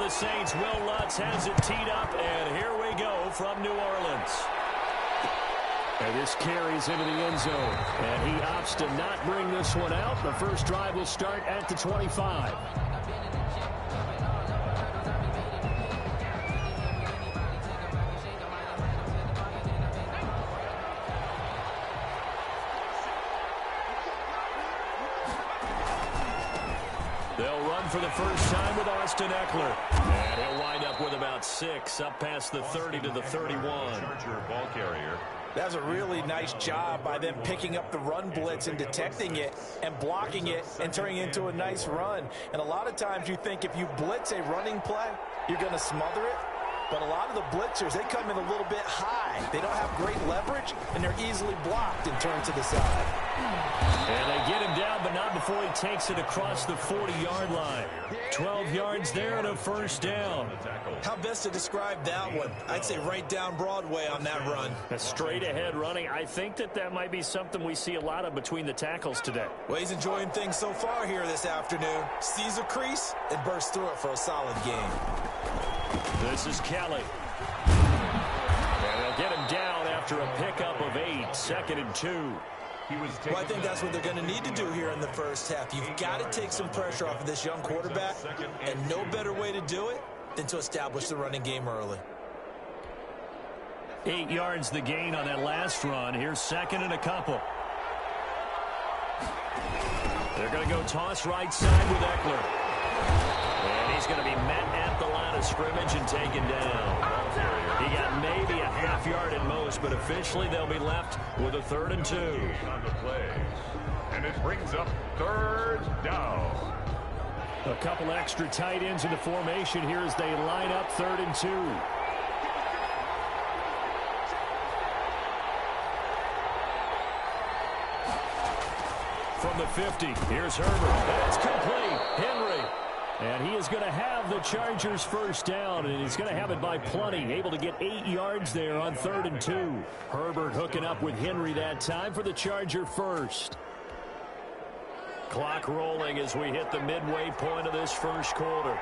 the Saints. Will Lutz has it teed up, and here we go from New Orleans. And this carries into the end zone, and he opts to not bring this one out. The first drive will start at the 25. They'll run for the first time with Austin Eckler. And he'll wind up with about 6, up past the 30 to the 31. Charger ball carrier. That's a really nice job by them picking up the run blitz and detecting it and blocking it and turning it into a nice run. And a lot of times you think if you blitz a running play, you're going to smother it. But a lot of the blitzers, they come in a little bit high. They don't have great leverage, and they're easily blocked and turned to the side. And they get him down, but not before he takes it across the 40-yard line. 12 yards there and a first down. How best to describe that one? I'd say right down Broadway on that run. A straight-ahead running. I think that might be something we see a lot of between the tackles today. Well, he's enjoying things so far here this afternoon. Sees a crease and bursts through it for a solid game. This is Kelly. And they'll get him down after a pickup of 8, 2nd and 2. Well, I think that's what they're going to need to do here in the first half. You've got to take some pressure off of this young quarterback, and no better way to do it than to establish the running game early. 8 yards the gain on that last run. Here's 2nd and a couple. They're going to go toss right side with Eckler. And he's going to be met at the line of scrimmage and taken down. He got maybe a half yard at most, but officially they'll be left with a 3rd and 2. On the plays. And it brings up 3rd down. A couple extra tight ends in the formation here as they line up 3rd and 2. From the 50, here's Herbert. That's complete. Henry. And he is going to have the Chargers first down, and he's going to have it by plenty. Able to get 8 yards there on 3rd and 2. Herbert hooking up with Henry that time for the Charger first. Clock rolling as we hit the midway point of this first quarter.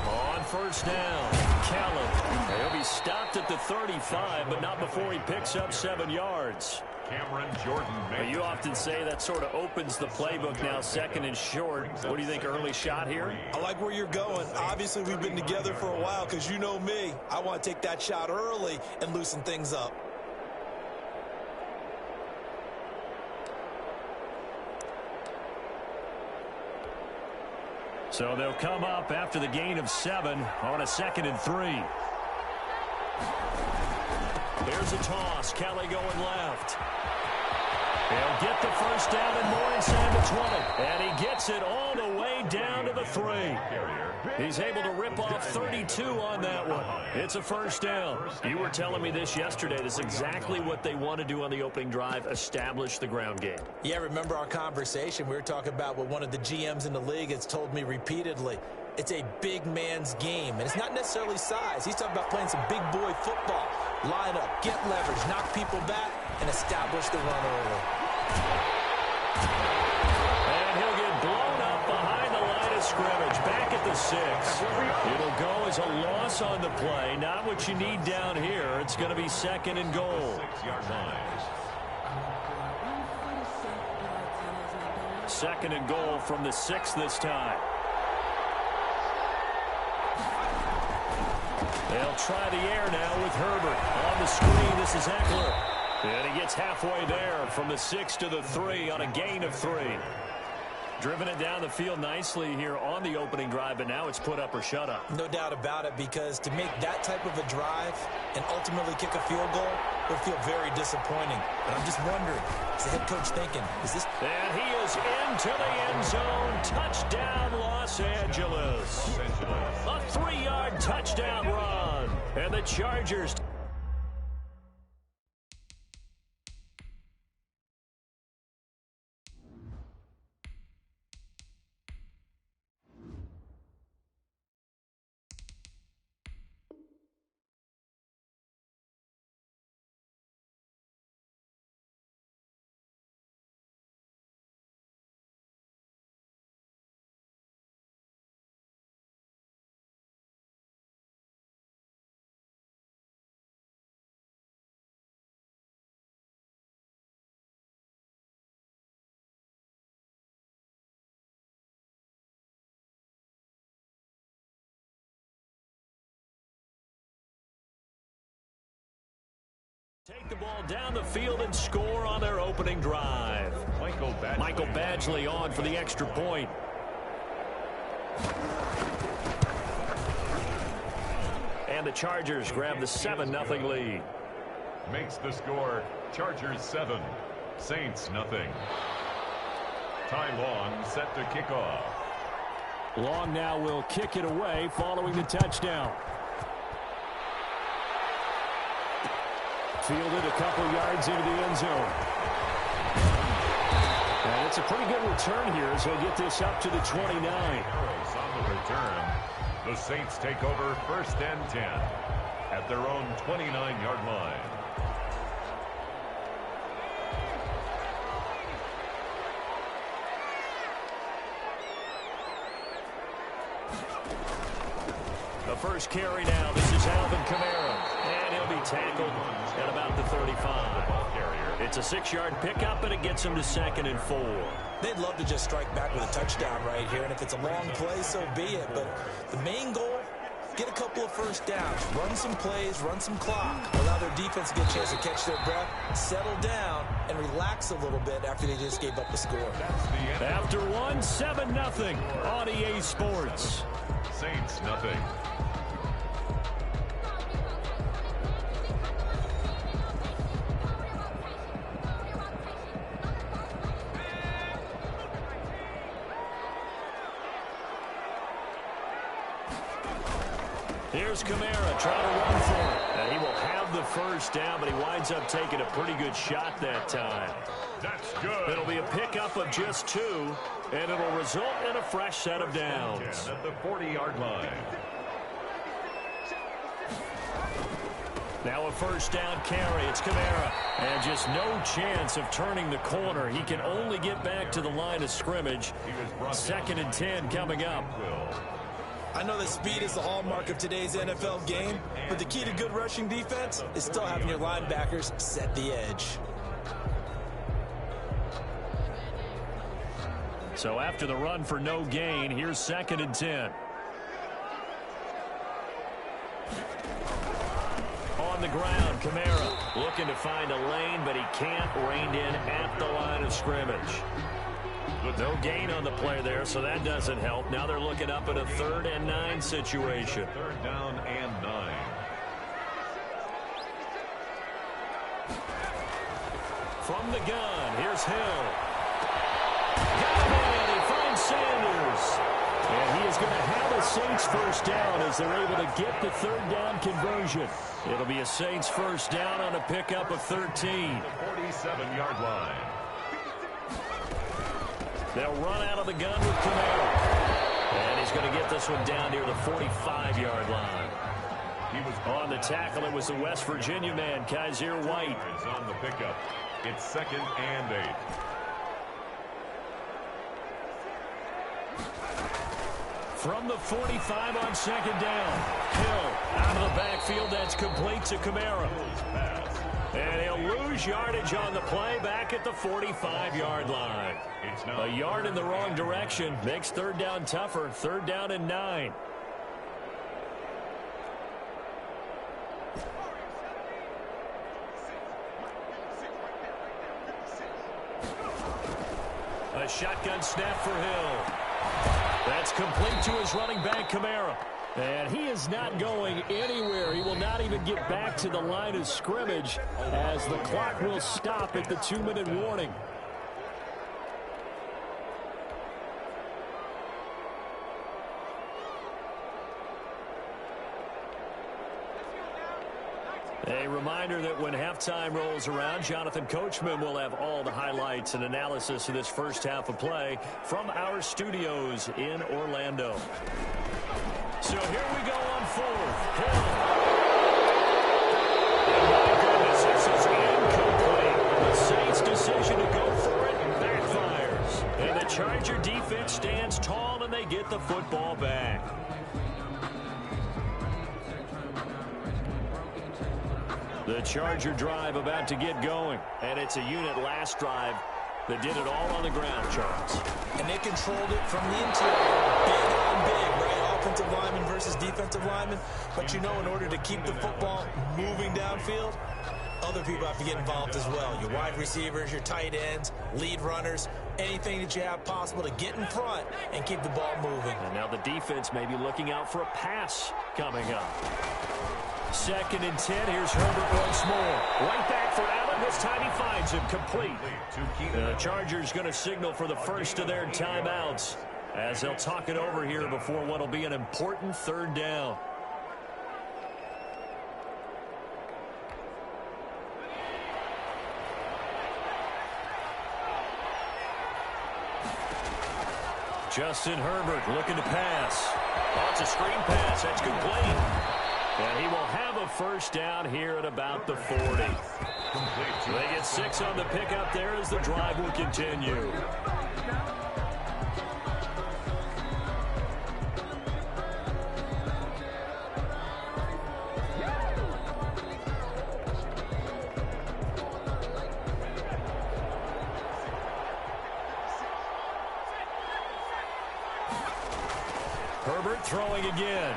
On first down, Callum. He'll be stopped at the 35, but not before he picks up 7 yards. Cameron Jordan. You often say that sort of opens the playbook now, 2nd and short. What do you think, early shot here? I like where you're going. Obviously, we've been together for a while because you know me. I want to take that shot early and loosen things up. So they'll come up after the gain of 7 on a 2nd and 3. Here's a toss. Kelly going left. He'll get the first down and more inside the 20. And he gets it all the way down to the 3. He's able to rip off 32 on that one. It's a first down. You were telling me this yesterday. That's exactly what they want to do on the opening drive, establish the ground game. Yeah, remember our conversation. We were talking about what one of the GMs in the league has told me repeatedly. It's a big man's game, and it's not necessarily size. He's talking about playing some big boy football. Line up, get leverage, knock people back, and establish the run early. And he'll get blown up behind the line of scrimmage, back at the 6. It'll go as a loss on the play, not what you need down here. It's going to be 2nd and goal. 6-yard line. 2nd and goal from the 6 this time. They'll try the air now with Herbert. On the screen, this is Eckler. And he gets halfway there from the 6 to the 3 on a gain of 3. Driven it down the field nicely here on the opening drive, but now it's put up or shut up. No doubt about it, because to make that type of a drive and ultimately kick a field goal would feel very disappointing. But I'm just wondering, is the head coach thinking, is this... And he is into the end zone. Touchdown, Los Angeles. A 3-yard touchdown run. And the Chargers... Take the ball down the field and score on their opening drive. Michael Badgley on for the extra point. And the Chargers grab the 7-0 lead. Makes the score Chargers 7, Saints nothing. Ty Long set to kick off. Long now will kick it away following the touchdown. Fielded a couple yards into the end zone. And it's a pretty good return here as he'll get this up to the 29. On the return, the Saints take over 1st and 10 at their own 29-yard line. The first carry now. This is Alvin Kamara. And he'll be tackled at about the 35. It's a 6-yard pickup, and it gets him to 2nd and 4. They'd love to just strike back with a touchdown right here, and if it's a long play, so be it. But the main goal, get a couple of first downs, run some plays, run some clock, allow their defense to get a chance to catch their breath, settle down, and relax a little bit after they just gave up the score. After one, 7-0 on EA Sports. Saints nothing. Here's Kamara trying to run for it. And he will have the first down, but he winds up taking a pretty good shot that time. That's good. It'll be a pickup of just 2, and it'll result in a fresh set of downs. At the 40-yard line. Now a first down carry. It's Kamara. And just no chance of turning the corner. He can only get back to the line of scrimmage. 2nd and 10 coming up. I know that speed is the hallmark of today's NFL game, but the key to good rushing defense is still having your linebackers set the edge. So after the run for no gain, here's 2nd and 10. On the ground, Kamara looking to find a lane, but he can't. Reined in at the line of scrimmage. No gain on the play there, so that doesn't help. Now they're looking up at a 3rd and 9 situation. 3rd down and 9. From the gun, here's Hill. Got him in. He finds Sanders. And he is going to have a Saints first down as they're able to get the 3rd down conversion. It'll be a Saints first down on a pickup of 13. 47-yard line. They'll run out of the gun with Kamara. And he's going to get this one down near the 45-yard line. He was on the tackle. It was the West Virginia man, Kaiser White. Is on the pickup. It's 2nd and 8. From the 45 on 2nd down. Hill out of the backfield. That's complete to Kamara. And he'll lose yardage on the play back at the 45-yard line. A yard in the wrong direction makes 3rd down tougher. 3rd down and 9. A shotgun snap for Hill. That's complete to his running back, Kamara. And he is not going anywhere. He will not even get back to the line of scrimmage as the clock will stop at the 2-minute warning. A reminder that when halftime rolls around, Jonathan Coachman will have all the highlights and analysis of this first half of play from our studios in Orlando. So here we go on 4th. Hill. And my goodness, this is incomplete. The Saints' decision to go for it backfires. And the Charger defense stands tall, and they get the football back. The Charger drive about to get going. And it's a unit last drive that did it all on the ground, Charles. And they controlled it from the interior. Big on big, right? Offensive lineman versus defensive lineman. But you know, in order to keep the football moving downfield, other people have to get involved as well. Your wide receivers, your tight ends, lead runners, anything that you have possible to get in front and keep the ball moving. And now the defense may be looking out for a pass coming up. 2nd and 10. Here's Herbert once more. Right back for Allen. This time he finds him complete. The Chargers going to signal for the first of their timeouts as they'll talk it over here before what will be an important 3rd down. Justin Herbert looking to pass. Oh, it's a screen pass. That's complete. And he will have a first down here at about the 40. They get 6 on the pickup there as the drive will continue. Herbert throwing again.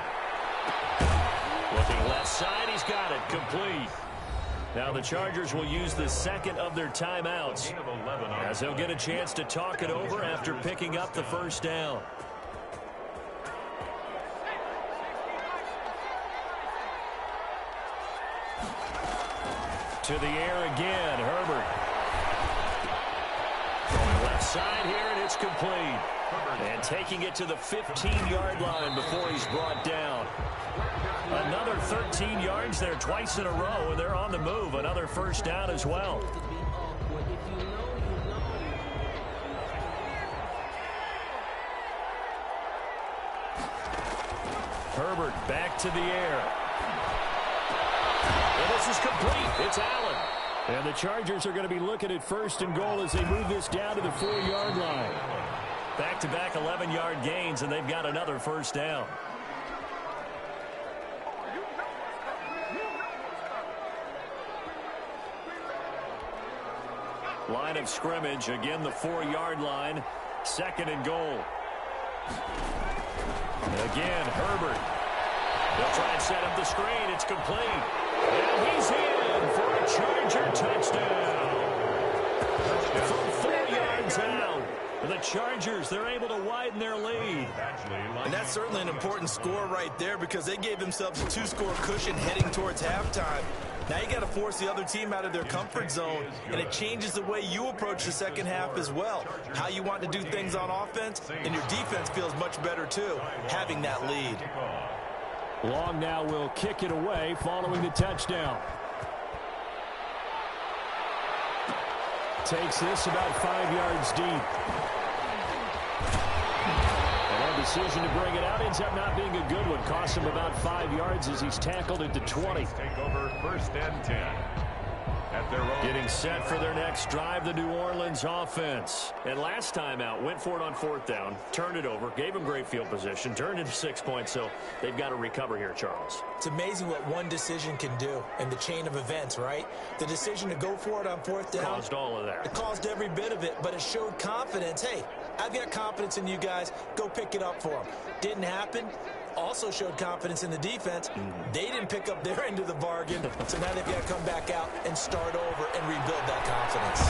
Looking left side, he's got it, complete. Now the Chargers will use the 2nd of their timeouts as they'll get a chance to talk it over after picking up the first down. To the air again, Herbert. Going left side here, and it's complete. And taking it to the 15-yard line before he's brought down. Another 13 yards there twice in a row, and they're on the move. Another first down as well. Herbert back to the air. And this is complete. It's Allen. And the Chargers are going to be looking at 1st and goal as they move this down to the 4-yard line. Back-to-back 11-yard gains, and they've got another first down. Line of scrimmage, again the 4-yard line. 2nd and goal. Again, Herbert. They'll try and set up the screen. It's complete. And he's in for a Charger touchdown. From 4 yards out. The Chargers, they're able to widen their lead. And that's certainly an important score right there because they gave themselves a 2-score cushion heading towards halftime. Now you got to force the other team out of their comfort zone, and it changes the way you approach the second half as well. How you want to do things on offense, and your defense feels much better too, having that lead. Long now will kick it away following the touchdown. Takes this about 5 yards deep. And a decision to bring it out ends up not being a good one. Cost him about 5 yards as he's tackled it to 20. Take over 1st and 10. At their own. Getting set for their next drive, the New Orleans offense. And last time out, went for it on 4th down, turned it over, gave them great field position, turned into 6 points, so they've got to recover here, Charles. It's amazing what one decision can do in the chain of events, right? The decision to go for it on 4th down. Caused all of that. It caused every bit of it, but it showed confidence. Hey, I've got confidence in you guys. Go pick it up for them. Didn't happen. Also showed confidence in the defense. They didn't pick up their end of the bargain, so now they've got to come back out and start over and rebuild that confidence.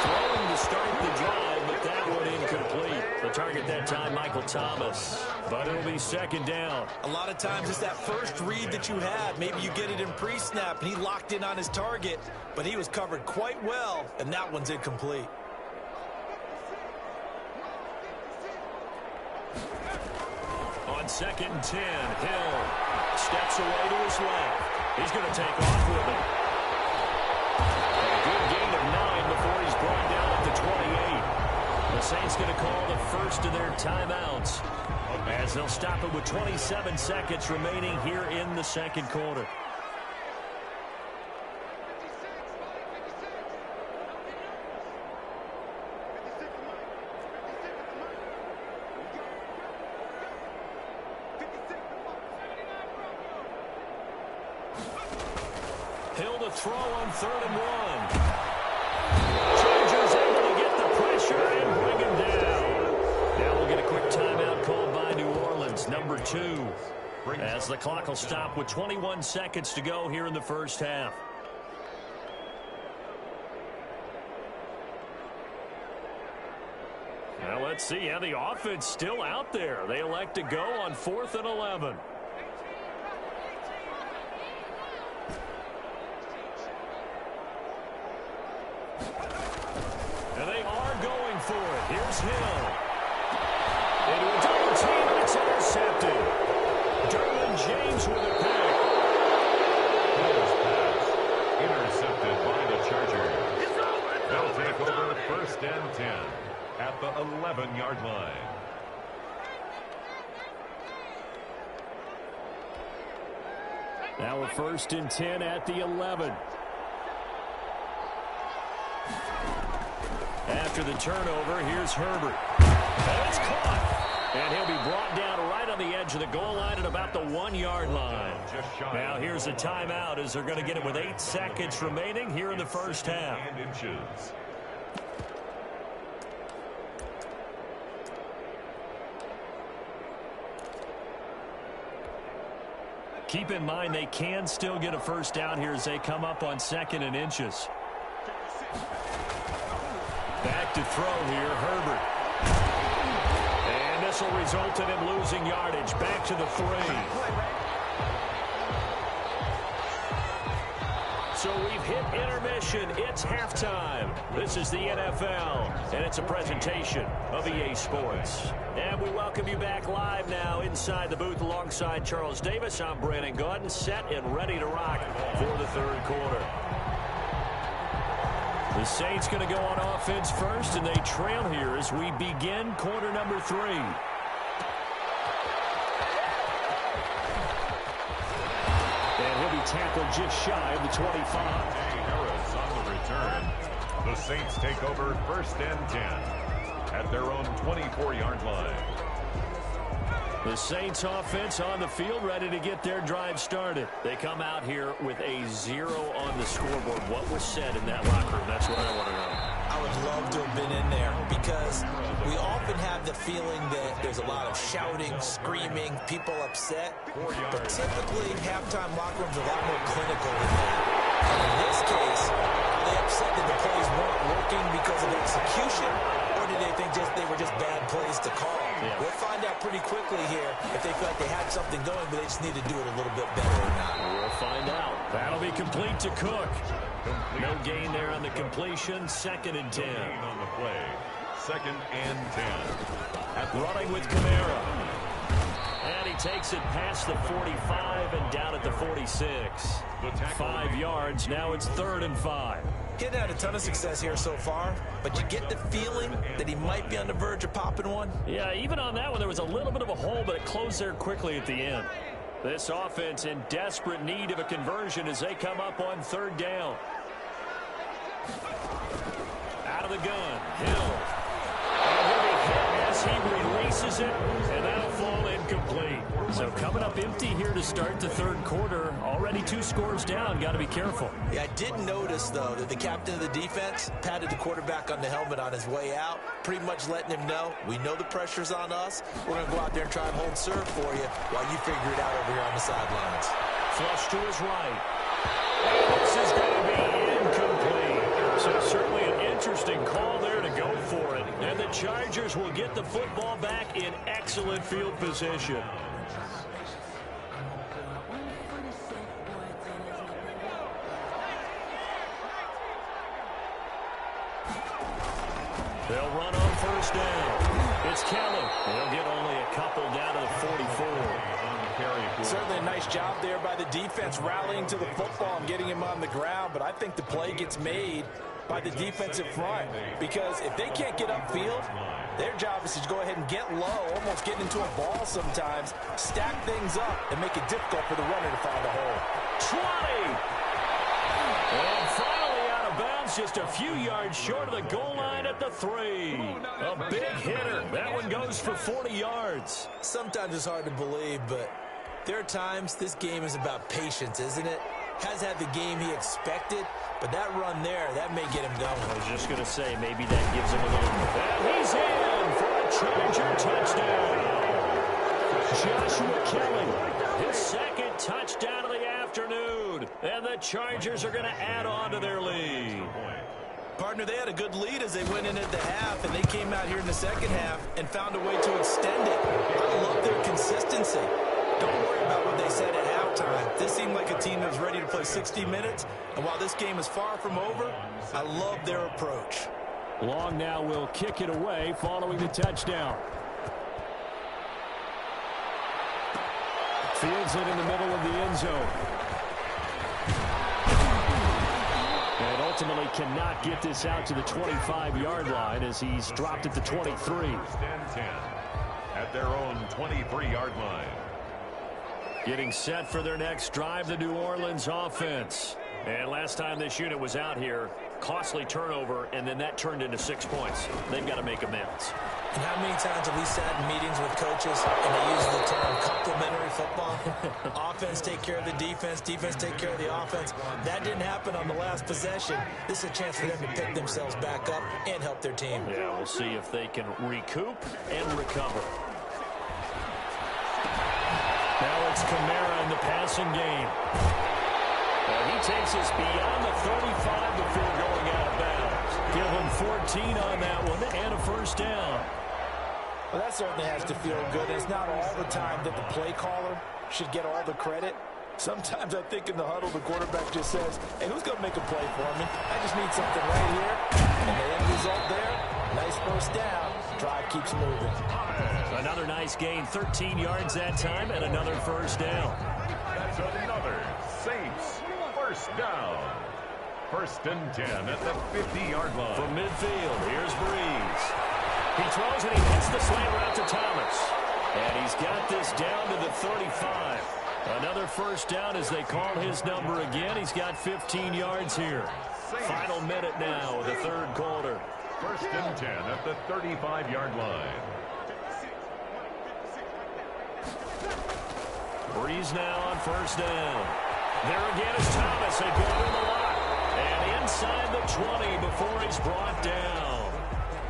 Throwing to start the drive, but that one incomplete. The target that time, Michael Thomas. But it'll be 2nd down. A lot of times it's that first read that you have. Maybe you get it in pre-snap, and he locked in on his target, but he was covered quite well, and that one's incomplete. On 2nd and 10, Hill steps away to his left. He's going to take off with it. A good gain of 9 before he's brought down at the 28. The Saints going to call the first of their timeouts as they'll stop it with 27 seconds remaining here in the 2nd quarter. Hill to throw on 3rd and 1. Chargers able to get the pressure and bring him down. Now we'll get a quick timeout called by New Orleans, number 2. as the clock will stop with 21 seconds to go here in the first half. Now let's see how the offense still out there. They elect to go on 4th and 11. And they are going for it. Here's Hill. Into a double team, and it's intercepted. Derwin James with a pick. Hill's pass intercepted by the Chargers. They'll take over 1st and 10 at the 11-yard line. Now a 1st and 10 at the 11. After the turnover, here's Herbert. And it's caught. And he'll be brought down right on the edge of the goal line at about the 1-yard line. Now here's a timeout as they're going to get it with 8 seconds remaining here in the first half. Keep in mind they can still get a first down here as they come up on 2nd and inches. Back to throw here, Herbert. And this will result in him losing yardage. Back to the 3. So we've hit intermission. It's halftime. This is the NFL, and it's a presentation of EA Sports. And we welcome you back live now inside the booth alongside Charles Davis. I'm Brandon Gaudin, set and ready to rock for the 3rd quarter. The Saints going to go on offense first, and they trail here as we begin quarter number 3. And he'll be tackled just shy of the 25. Harris on the return. The Saints take over 1st and 10 at their own 24-yard line. The Saints offense on the field, ready to get their drive started. They come out here with a 0 on the scoreboard. What was said in that locker room? That's what I want to know. I would love to have been in there because we often have the feeling that there's a lot of shouting, screaming, people upset. But typically, halftime locker rooms are a lot more clinical than that. And in this case, are they upset that the plays weren't working because of execution, or did they think they were just bad plays to call? Yeah. We'll find out pretty quickly here if they feel like they had something going, but they just need to do it a little bit better or not. We'll find out. That'll be complete to Cook. No gain there on the completion. 2nd and 10. On the play. 2nd and 10. Running with Kamara. And he takes it past the 45 and down at the 46. 5 yards. Now it's 3rd and 5. Getting had a ton of success here so far, but you get the feeling that he might be on the verge of popping one. Yeah, even on that one, there was a little bit of a hole, but it closed there quickly at the end. This offense in desperate need of a conversion as they come up on 3rd down. Out of the gun, Hill. And he'll be hit as he releases it, and that'll fall incomplete. So coming up empty here to start the 3rd quarter. Already 2 scores down. Got to be careful. Yeah, I did notice, though, that the captain of the defense patted the quarterback on the helmet on his way out, pretty much letting him know, we know the pressure's on us. We're going to go out there and try and hold serve for you while you figure it out over here on the sidelines. Flush to his right. And this is going to be incomplete. So certainly an interesting call there to go for it. And the Chargers will get the football back in excellent field position. They'll run on 1st down. It's Kelly. They'll get only a couple down to the 44. Certainly a nice job there by the defense rallying to the football and getting him on the ground, but I think the play gets made by the defensive front because if they can't get upfield, their job is to go ahead and get low, almost get into a ball sometimes, stack things up, and make it difficult for the runner to find a hole. 20! And finally out of bounds, just a few yards short of the goal line at the 3. A big hitter. That one goes for 40 yards. Sometimes it's hard to believe, but there are times this game is about patience, isn't it? Has had the game he expected, but that run there, that may get him going. I was just going to say, maybe that gives him a little... And he's in for a Charger touchdown. Joshua Kelly, And the Chargers are going to add on to their lead. Partner, they had a good lead as they went in at the half, and they came out here in the second half and found a way to extend it. I love their consistency. Don't worry about what they said at halftime. This seemed like a team that was ready to play 60 minutes, and while this game is far from over, I love their approach. Long now will kick it away following the touchdown. Fields it in the middle of the end zone. And ultimately cannot get this out to the 25-yard line as he's dropped at the 23. First and 10 at their own 23-yard line. Getting set for their next drive, the New Orleans offense. And last time this unit was out here, costly turnover, and then that turned into 6 points. They've got to make amends. And how many times have we sat in meetings with coaches and they use the term complementary football? Offense take care of the defense, defense take care of the offense. That didn't happen on the last possession. This is a chance for them to pick themselves back up and help their team. Yeah, we'll see if they can recoup and recover. Now it's Kamara in the passing game. He takes us beyond the 35 before going out of bounds. Give him 14 on that one and a first down. Well, that certainly has to feel good. It's not all the time that the play caller should get all the credit. Sometimes I think in the huddle, the quarterback just says, hey, who's going to make a play for me? I just need something right here. And the end result there, nice first down. Drive keeps moving. Another nice gain, 13 yards that time, and another first down. That's another Saints first down. First and 10 at the 50-yard line. From midfield, here's Breeze. He throws and he hits the slant route to Thomas. And he's got this down to the 35. Another first down as they call his number again. He's got 15 yards here. Final minute now of the third quarter. First and 10 at the 35-yard line. Breeze now on first down. There again is Thomas. They go in the lot. And inside the 20 before he's brought down.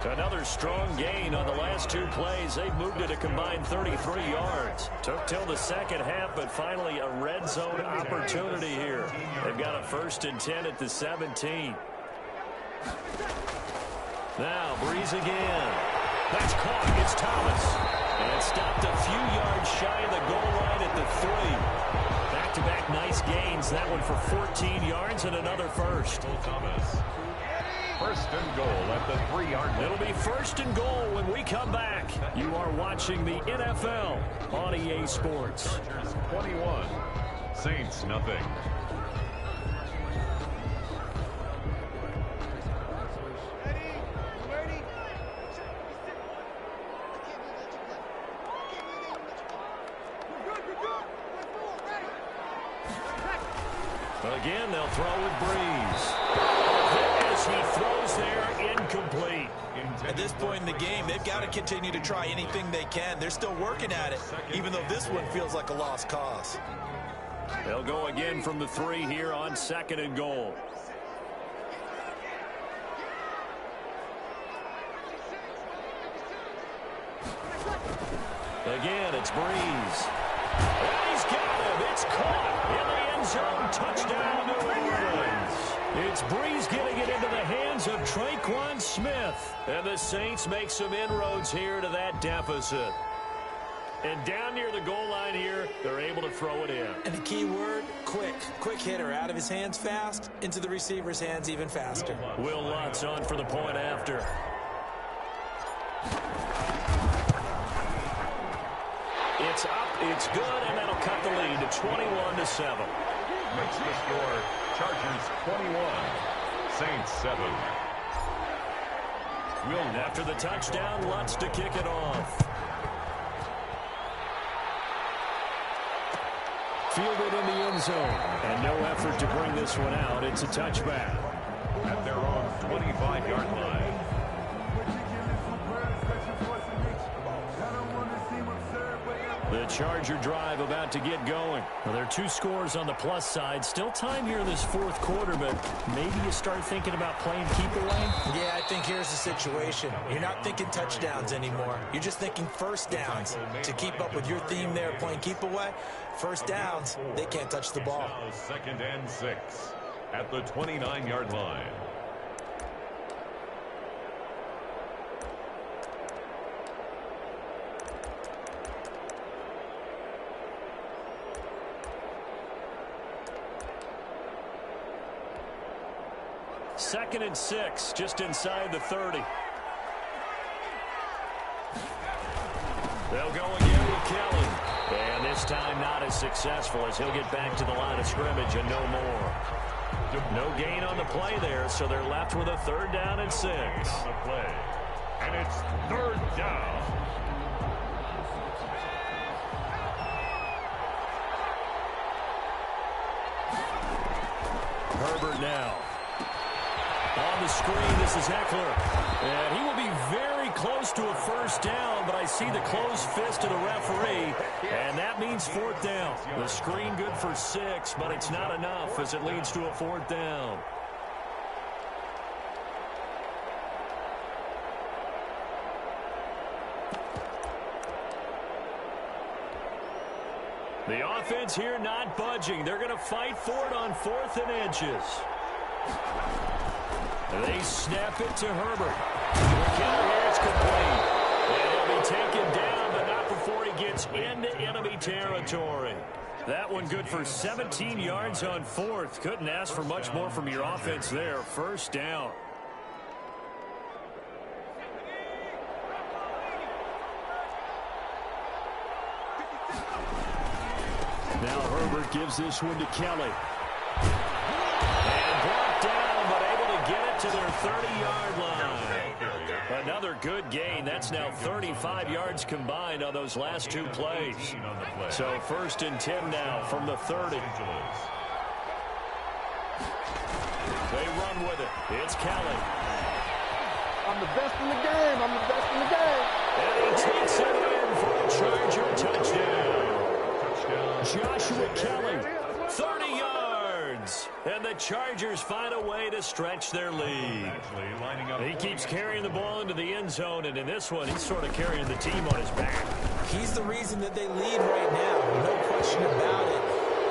Another strong gain on the last two plays. They've moved it a combined 33 yards. Took till the second half, but finally a red zone opportunity here. They've got a first and 10 at the 17. Now Breeze again. That's caught. It's Thomas. And stopped a few yards shy of the goal line at the 3. Back-to-back nice gains. That one for 14 yards and another first. Thomas. First and goal at the 3-yard line. It'll be first and goal when we come back. You are watching the NFL on EA Sports. 21, Saints nothing. Again, they'll throw with Breeze. As he throws there, incomplete. At this point in the game, they've got to continue to try anything they can. They're still working at it, even though this one feels like a lost cause. They'll go again from the 3 here on second and goal. Again, it's Breeze. And he's got him. It's caught in the end zone. Touchdown, New Orleans. It's Breeze getting it into the hands of Traquan Smith. And the Saints make some inroads here to that deficit. And down near the goal line here, they're able to throw it in. And the key word, quick. Quick hitter out of his hands fast, into the receiver's hands even faster. Will Lutz on for the point after. It's up, it's good, and that'll cut the lead to 21-7. Makes the score Chargers 21, Saints 7. Will after the touchdown, Lutz to kick it off. Fielded in the end zone, and no effort to bring this one out. It's a touchback. At their own 25-yard line. The Charger drive about to get going. Well, there are 2 scores on the plus side. Still time here in this fourth quarter, but maybe you start thinking about playing keep away? Yeah, I think here's the situation. You're not thinking touchdowns anymore. You're just thinking first downs. To keep up with your theme there, playing keep away, first downs, they can't touch the ball. Now 2nd and 6 at the 29-yard line. Second and 6, just inside the 30. They'll go again with Kelly. And this time not as successful as he'll get back to the line of scrimmage and no more. No gain on the play there, so they're left with a 3rd down and 6. The play. And it's 3rd down. Herbert now. On the screen, this is Eckler. And he will be very close to a first down, but I see the closed fist of the referee, and that means 4th down. The screen good for 6, but it's not enough as it leads to a 4th down. The offense here not budging. They're going to fight for it on 4th and inches. They snap it to Herbert. McKinnon here, it's complete. And he'll be taken down, but not before he gets into enemy territory. That one good for 17 yards on 4th. Couldn't ask for much more from your offense there. First down. Now Herbert gives this one to Kelly. And brought down, but able to get it to their 30-yard line. Another good gain. That's now 35 yards combined on those last 2 plays. So 1st and 10 now from the 30. They run with it. It's Kelly. I'm the best in the game. I'm the best in the game. And he takes it in for a Charger touchdown. Joshua Kelly, 30 yards. And the Chargers find a way to stretch their lead. He keeps carrying the ball into the end zone, and in this one, he's sort of carrying the team on his back. He's the reason that they lead right now, no question about it.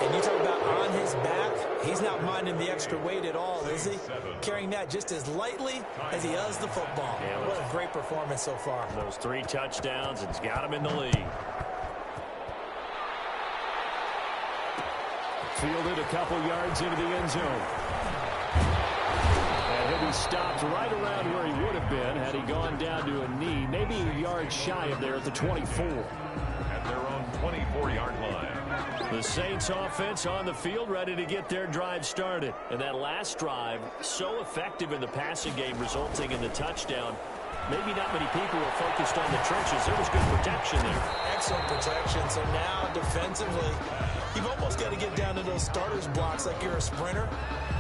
And you talk about on his back, he's not minding the extra weight at all, is he? Carrying that just as lightly as he does the football. Yeah, what a great performance so far. Those 3 touchdowns, it's got him in the lead. Fielded a couple yards into the end zone. And he'll be stopped right around where he would have been had he gone down to a knee, maybe a yard shy of there at the 24. At their own 24-yard line. The Saints offense on the field ready to get their drive started. And that last drive, so effective in the passing game, resulting in the touchdown. Maybe not many people were focused on the trenches. There was good protection there. Excellent protection. So now defensively, you've almost got to get down to those starters blocks like you're a sprinter.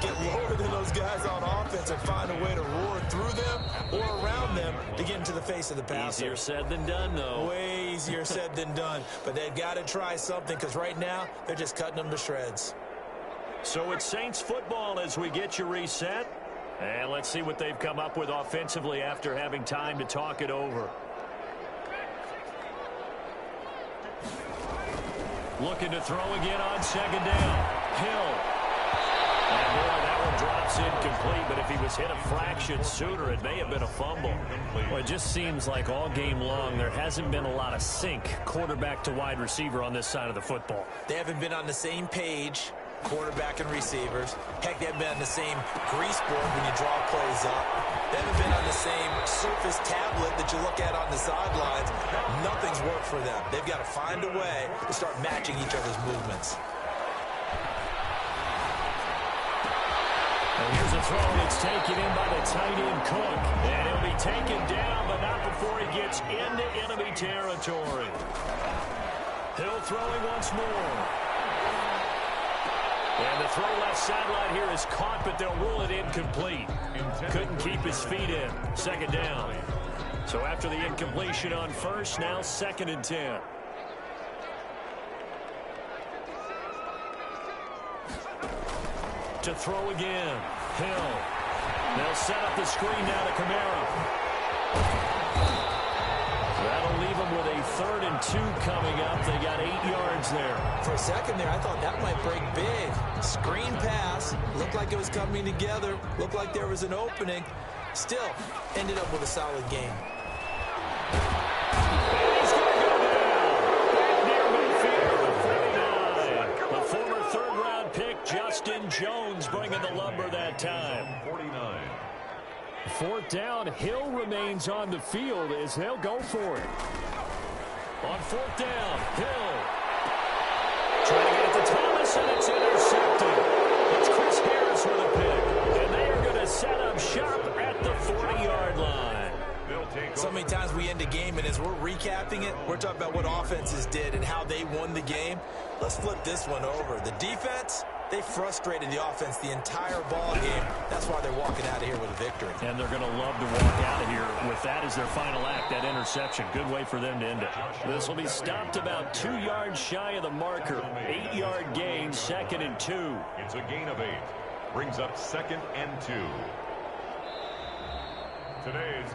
Get lower than those guys on offense and find a way to roar through them or around them to get into the face of the passer. Easier said than done, though. Way easier said than done. But they've got to try something because right now they're just cutting them to shreds. So it's Saints football as we get you reset. And let's see what they've come up with offensively after having time to talk it over. Looking to throw again on 2nd down. Hill. And boy, that one drops incomplete, but if he was hit a fraction sooner, it may have been a fumble. Well, it just seems like all game long there hasn't been a lot of sync quarterback to wide receiver on this side of the football. They haven't been on the same page, quarterback and receivers. Heck, they haven't been on the same grease board when you draw plays up. They haven't been on the same surface tablet that you look at on the sidelines. Nothing's worked for them. They've got to find a way to start matching each other's movements. And here's a throw, and it's taken in by the tight end Cook. And he'll be taken down, but not before he gets into enemy territory. Hill throwing once more. And the throw left sideline here is caught, but they'll rule it incomplete. Couldn't keep his feet in. 2nd down. So after the incompletion on 1st, now 2nd and 10. To throw again. Hill. They'll set up the screen now to Kamara. That'll leave them with a 3rd and 2 coming up. They got 8 yards there. For a second there, I thought that might break big. Screen pass. Looked like it was coming together. Looked like there was an opening. Still, ended up with a solid game. He's going to go down. Near midfield at 49. The former 3rd-round pick, Justin Jones, bringing the lumber that time. 49. 4th down, Hill remains on the field as they'll go for it. On 4th down, Hill. Trying to get it to Thomas, and it's intercepted. It's Chris Harris with a pick. And they are going to set up shop at the 40-yard line. So many times we end a game, and as we're recapping it, we're talking about what offenses did and how they won the game. Let's flip this one over. The defense, they frustrated the offense the entire ball game. That's why they're walking out of here with a victory. And they're going to love to walk out of here with that as their final act, that interception. Good way for them to end it. This will be stopped about 2 yards shy of the marker. 8-yard gain, 2nd and 2. It's a gain of 8. Brings up 2nd and 2. Today's